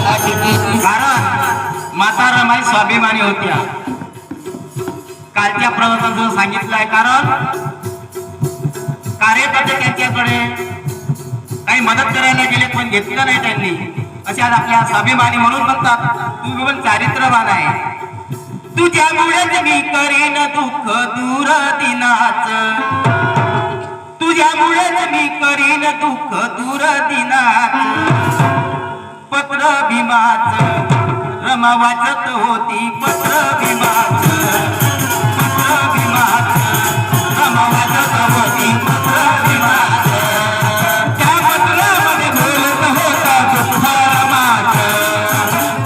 कारण माता रमाई स्वाभिमानी होत्या. कालच्या प्रवचनात सांगितलंय. कारण कार्यकर्ते त्यांच्याकडे काही मदत करायला गेले पण घेतलं नाही त्यांनी. असे आज आपल्या स्वाभिमानी म्हणून म्हणतात तू पण चारित्र्यवान आहे. तुझ्यामुळेच मी करीन दुःख दूर दिनाच, तुझ्यामुळेच मी करीन दुःख दूर दिनाच. पत्र भीमाच रमा वाचत होती पत्र भीमाच, पत्र भीमाच रमा वाचत होती पत्र भीमाच. त्या पत्रामध्ये बोलत होता दुःख रमाच,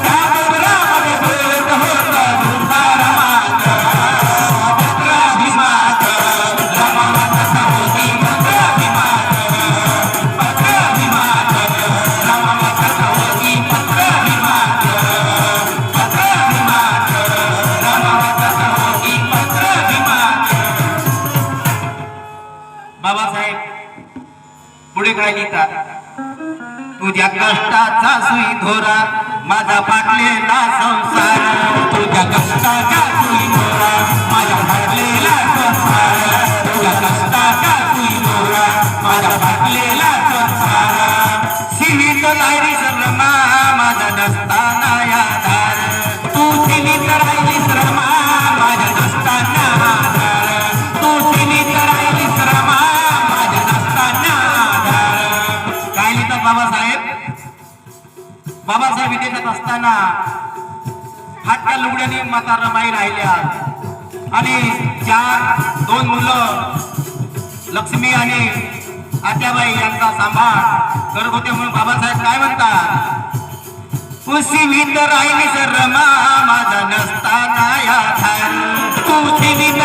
त्या पत्रामध्ये बोलत होता दुःख रमाच. पत्र भीमाच रमा वाचत होती पत्र भीमाच, पत्र भीमाच रमा वाचत होती पत्र भीमाच, पत्र भीमाच रमा वाचत होती पत्र भीमाच. बाबासाहेब पुढे काय लिहितात. तुझ्या कष्टाचा सुई धोरा माझा फाटलेला संसार, तुझ्या कष्टाचा सुई धोरा माझा फाटलेला संसार, तुझ्या कष्टाचा सुई धोरा माझा फाटलेला संसार. सीमित राहिलीस रमा माझा नसताना आधार, तू सीमित राहिलीस रमा माझ्या नसताना आधार, तू सीमित राहिलीस रमा माझ्या नसताना आधार. काय लिहितात बाबासाहेब. बाबासाहेब विदेशात असताना हातच्या लुगड्याने माता रमाई राहिल्या आणि दोन मुलं लक्ष्मी आणि आत्याबाई यांचा सांभाळ करत होते. म्हणून बाबासाहेब काय म्हणतात. तू सीमित राहिलीस रमा माझा नसताना आधार, तू सीमित